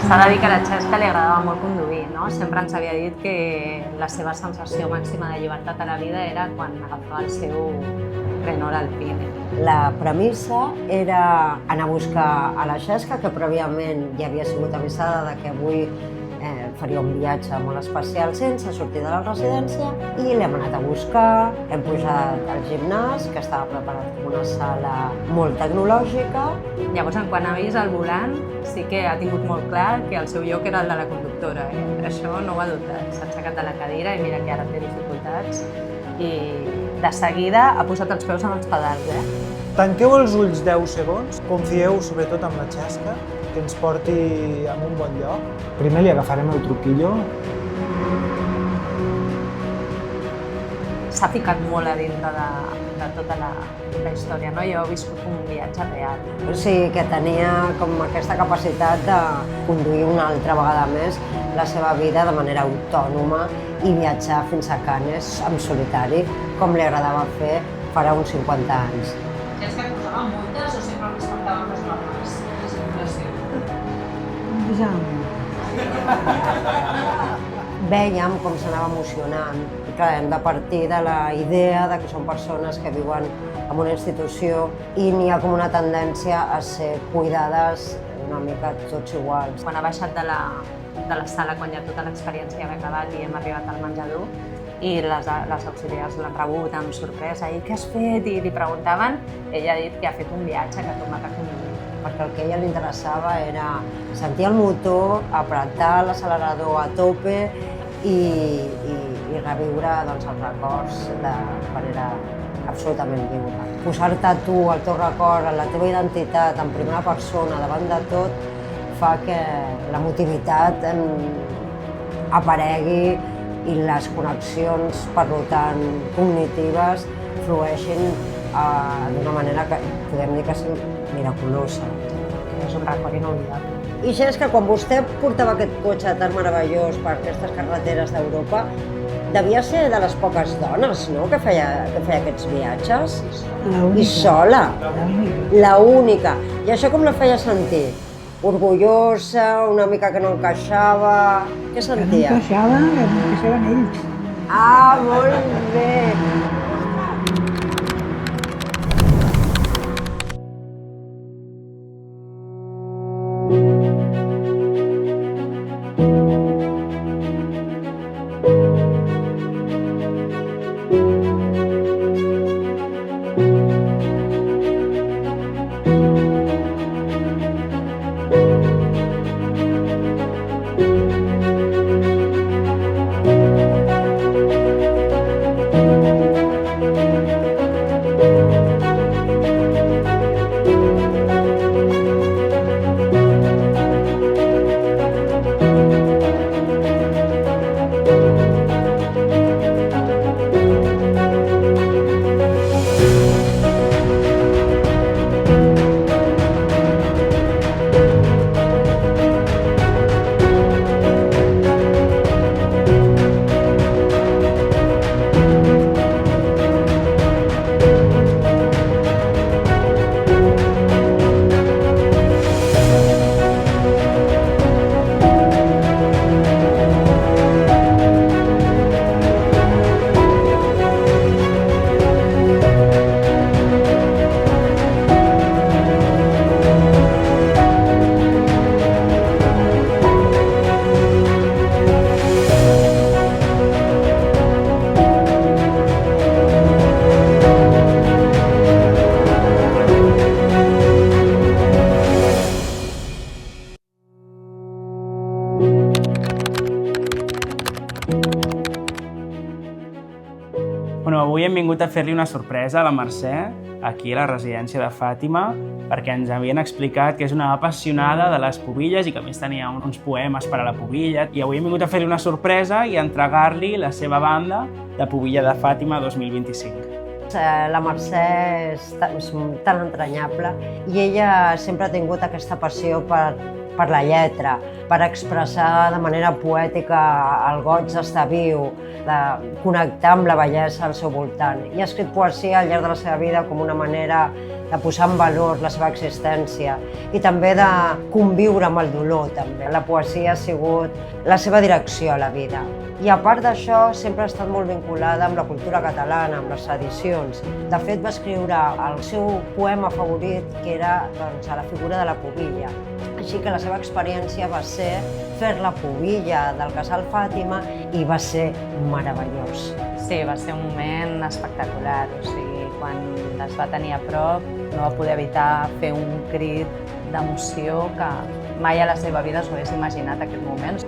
S'ha de dir que a la Xesca li agradava molt conduir, no? Sempre ens havia dit que la seva sensació màxima de llibertat a la vida era quan agafava el seu Renault Alpine. La premissa era anar a buscar a la Xesca, que prèviament ja havia sigut avisada de que avui faria un viatge molt especial sense sortir de la residència, i l'hem anat a buscar, hem pujat al gimnàs, que estava preparat com una sala molt tecnològica. Llavors, quan ha vist el volant, sí que ha tingut molt clar que el seu lloc era el de la conductora. Això no ho ha dubtat. S'ha aixecat de la cadira i mira que ara té dificultats. I de seguida ha posat els peus en els pedals. Tanqueu els ulls 10 segons, confieu sobretot en la Xesca, que ens porti a un bon lloc. Primer li agafarem el truquillo. S'ha ficat molt a dintre de tota la història, no? Jo he viscut un viatge real. O sigui, que tenia com aquesta capacitat de conduir una altra vegada més la seva vida de manera autònoma i viatjar fins a Canes en solitari, com li agradava fer farà uns 50 anys. És que posava multes o sempre respectaven les normes de circulació? Vèiem com s'anava emocionant. I clar, hem de partir de la idea de que són persones que viuen en una institució i n'hi ha com una tendència a ser cuidades una mica tots iguals. Quan ha baixat de la sala, quan ja tota l'experiència havia acabat i hem arribat al menjador, i les auxiliars l'han rebut amb sorpresa. I què has fet? I li preguntaven. Ella ha dit que ha fet un viatge, que ha tornat a conduir. Perquè el que a ella li interessava era sentir el motor, apretar l'accelerador a tope i reviure els records de manera absolutament lliure. Posar-te tu, el teu record, la teva identitat en primera persona davant de tot fa que l'emotivitat aparegui i les connexions, per tant, cognitives, flueixin d'una manera que podem dir que és miraculosa. És un record inoblidable. I això és que quan vostè portava aquest cotxe tan meravellós per aquestes carreteres d'Europa, devia ser de les poques dones, no?, que feia aquests viatges. I sola. La única. I això com la feia sentir? Orgullosa, una mica que no encaixava... Què sentia? Que no encaixaven ells. Ah, molt bé! Avui hem vingut a fer-li una sorpresa a la Mercè, aquí a la residència de Fàtima, perquè ens havien explicat que és una apassionada de les pubilles i que a més tenia uns poemes per a la pubilla. I avui hem vingut a fer-li una sorpresa i a entregar-li la seva banda de Pubilla de Fàtima 2025. La Mercè és tan entranyable i ella sempre ha tingut aquesta passió per per la lletra, per expressar de manera poètica el goig d'estar viu, de connectar amb la bellesa al seu voltant. I ha escrit poesia al llarg de la seva vida com una manera de posar en valor la seva existència i també de conviure amb el dolor. També. La poesia ha sigut la seva direcció a la vida. I a part d'això, sempre ha estat molt vinculada amb la cultura catalana, amb les tradicions. De fet, va escriure el seu poema favorit, que era doncs, a la figura de la pubilla. Així que la seva experiència va ser fer la pubilla del casal Fàtima i va ser meravellós. Sí, va ser un moment espectacular. O sigui, quan les va tenir a prop, no va poder evitar fer un crit d'emoció que mai a la seva vida s'ho hagués imaginat aquest moment.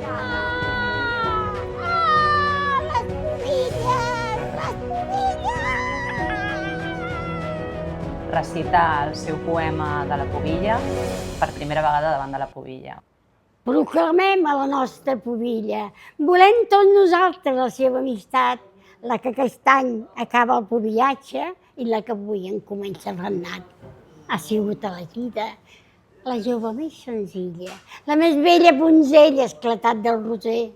Recita el seu poema de la pubilla per primera vegada davant de la pubilla. Proclamem a la nostra pubilla, volem tots nosaltres la seva amistat, la que aquest any acaba el pubillatge i la que avui en comença el regnat. Ha sigut elegida la jove més senzilla, la més bella donzella esclatat del roser.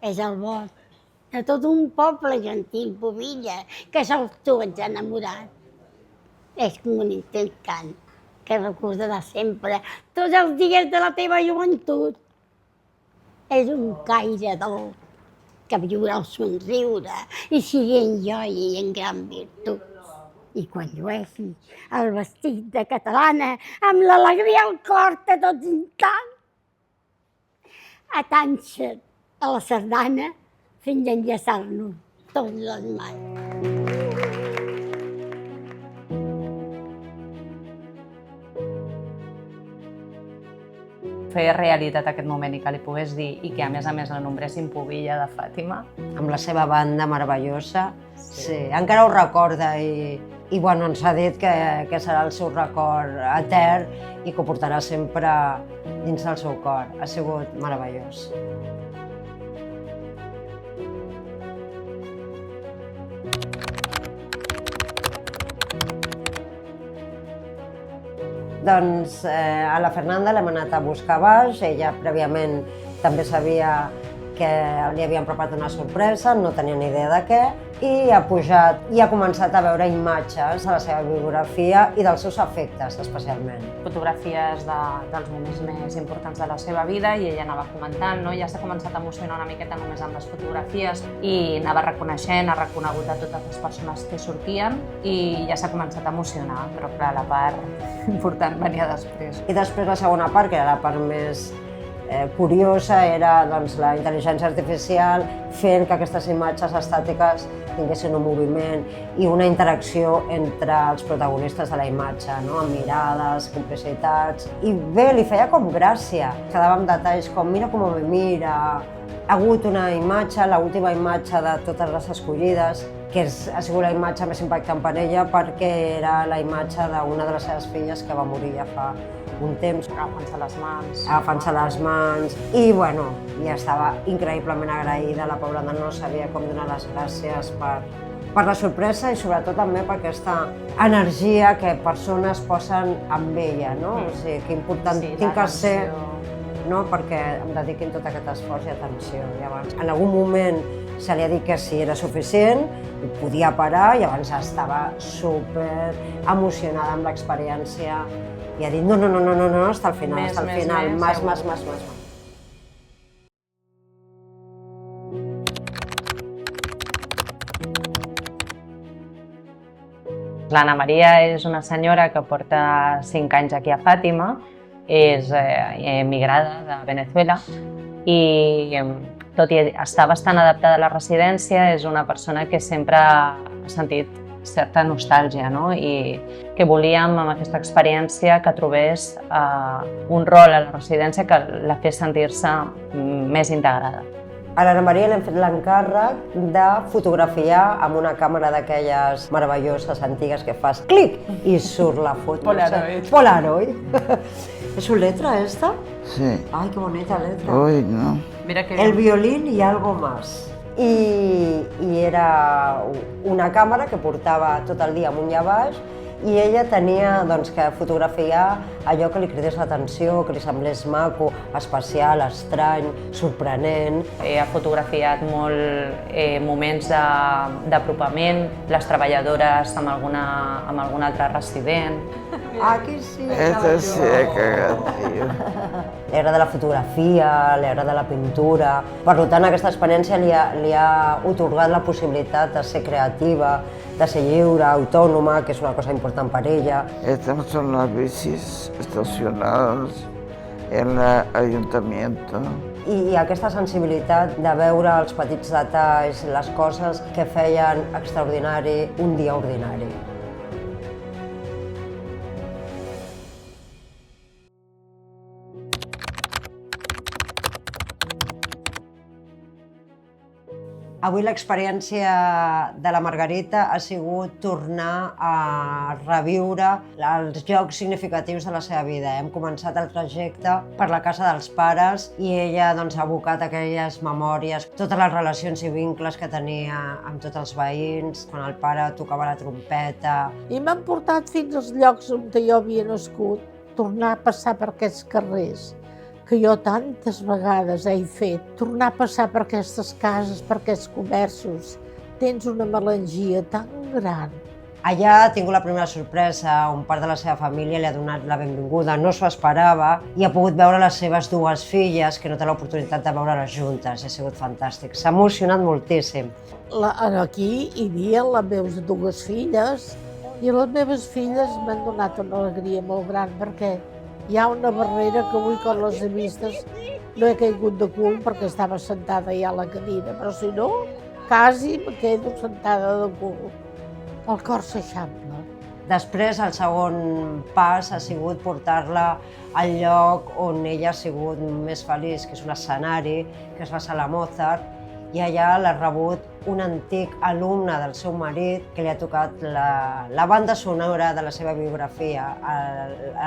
És el vot de tot un poble gentil, pubilla, que sols tu ets enamorat. És com un intent cant que recordarà sempre tots els dies de la teva joventut. És un caire dolç que viurà el somriure i sigui en joia i en gran virtut. I quan llueixi el vestit de catalana amb l'alegria al cor de tots instants, atanxa't a la sardana fins a enllaçar-nos tots les mans. Fer realitat aquest moment i que li pogués dir i que a més la nombressin pubilla de Fàtima. Amb la seva banda meravellosa, sí. Encara ho recorda i bueno, ens ha dit que serà el seu record etern i que ho portarà sempre dins del seu cor. Ha sigut meravellós. Doncs a la Fernanda l'hem anat a buscar baix, ella prèviament també sabia que li havien preparat una sorpresa, no tenia ni idea de què, i ha pujat i ha començat a veure imatges de la seva biografia i dels seus afectes, especialment. Fotografies dels moments més importants de la seva vida i ella anava comentant, no? Ja s'ha començat a emocionar una miqueta només amb les fotografies i anava reconeixent, ha reconegut a totes les persones que sortien i ja s'ha començat a emocionar, però clar, la part important venia després. I després la segona part, que era la part més curiosa, era doncs, la intel·ligència artificial fent que aquestes imatges estàtiques tinguessin un moviment i una interacció entre els protagonistes de la imatge, no? Amb mirades, complicitats. I bé, li feia com gràcia. Quedava amb detalls com mira com me mira. Ha hagut una imatge, l'última imatge de totes les escollides, que ha sigut la imatge més impactant per ella perquè era la imatge d'una de les seves filles que va morir ja fa un temps. Agafant-se les mans. Agafant-se les mans. I bueno, ja estava increïblement agraïda. La pobra no sabia com donar les gràcies per la sorpresa i sobretot també per aquesta energia que persones posen amb ella, no? O sigui, que important tinc que ser, no? Perquè em dediquin tot aquest esforç i atenció. Llavors, en algun moment se li ha dit que si era suficient, ho podia parar i llavors estava super emocionada amb l'experiència i ha dit no, hasta el final, hasta el final, más. L'Anna Maria és una senyora que porta 5 anys aquí a Fàtima, és emigrada de Venezuela i tot i estar bastant adaptada a la residència, és una persona que sempre ha sentit certa nostàlgia, no? I que volíem amb aquesta experiència que trobés un rol a la residència que la fes sentir-se més integrada. A l'Anna Maria l'hem fet l'encàrrec de fotografiar amb una càmera d'aquelles meravelloses antigues que fas clic i surt la foto. Polaroid. Polaroid. ¿Es su letra esta? Sí. Ay, qué bonita letra. Uy, no. Mira que El violín y algo más. I era una càmera que portava tot el dia amunt i avall i ella tenia que fotografiar allò que li cridés l'atenció, que li semblés maco, especial, estrany, sorprenent. Ha fotografiat molt moments d'apropament, les treballadores amb algun altre resident. Aquí sí, Esta sí he cagat, tio. Li agrada la fotografia, li agrada la pintura. Per tant, aquesta experiència li ha otorgat la possibilitat de ser creativa, de ser lliure, autònoma, que és una cosa important per ella. Estas son las bicis estacionadas en el ayuntamiento. I aquesta sensibilitat de veure els petits detalls, les coses que feien extraordinari un dia ordinari. Avui l'experiència de la Margarita ha sigut tornar a reviure els llocs significatius de la seva vida. Hem començat el trajecte per la casa dels pares i ella ha abocat aquelles memòries, totes les relacions i vincles que tenia amb tots els veïns, quan el pare tocava la trompeta. I m'han portat fins als llocs on jo havia nascut, tornar a passar per aquests carrers que jo tantes vegades he fet, tornar a passar per aquestes cases, per aquests comerços. Tens una melangia tan gran. Allà ha tingut la primera sorpresa, on part de la seva família li ha donat la benvinguda, no s'ho esperava, i ha pogut veure les seves dues filles, que no té l'oportunitat de veure-les juntes. Ha sigut fantàstic, s'ha emocionat moltíssim. Aquí hi havia les meves dues filles, i les meves filles m'han donat una alegria molt gran, perquè hi ha una barrera que avui, quan les he vistes, no he caigut de cul perquè estava sentada ja a la cadira, però si no, quasi me quedo sentada de cul. El cor s'eixampla. Després, el segon pas ha sigut portar-la al lloc on ella ha sigut més feliç, que és un escenari, que és la Sala Mozart, i allà l'ha rebut un antic alumne del seu marit que li ha tocat la banda sonora de la seva biografia,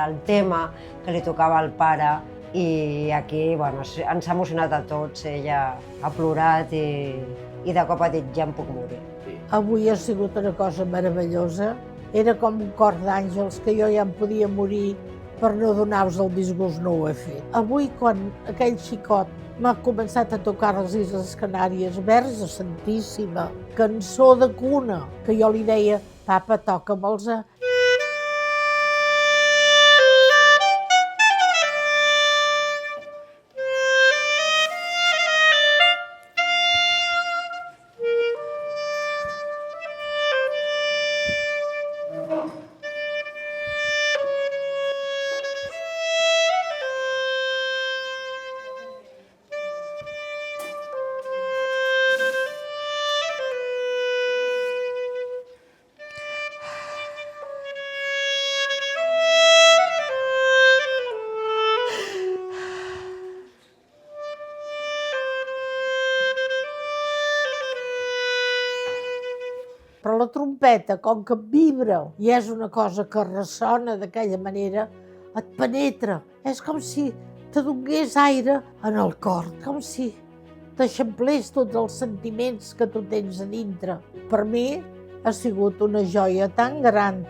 el tema que li tocava al pare, i aquí ens ha emocionat a tots. Ella ha plorat i de cop ha dit ja em puc morir. Avui ha sigut una cosa meravellosa. Era com un cor d'àngels que jo ja em podia morir per no donar-vos el disgust, no ho he fet. Avui, quan aquell xicot m'ha començat a tocar les Illes Canàries, Verge Santíssima, cançó de cuna, que jo li deia, papa, toca-me'ls a... Però la trompeta, com que vibra i és una cosa que ressona d'aquella manera, et penetra. És com si te donés aire en el cor, com si t'eixamplés tots els sentiments que tu tens a dintre. Per mi ha sigut una joia tan gran,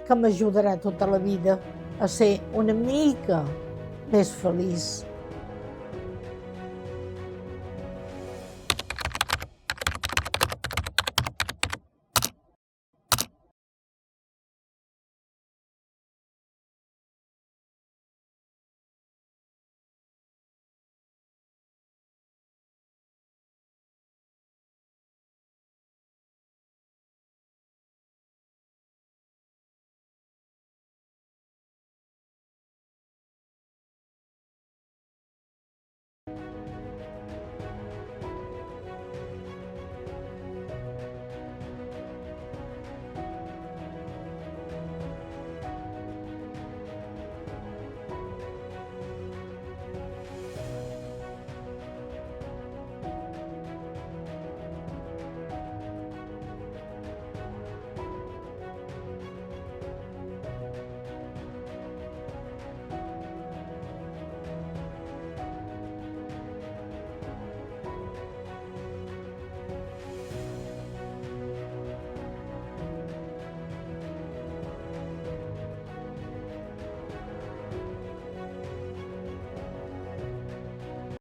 que m'ajudarà tota la vida a ser una mica més feliç.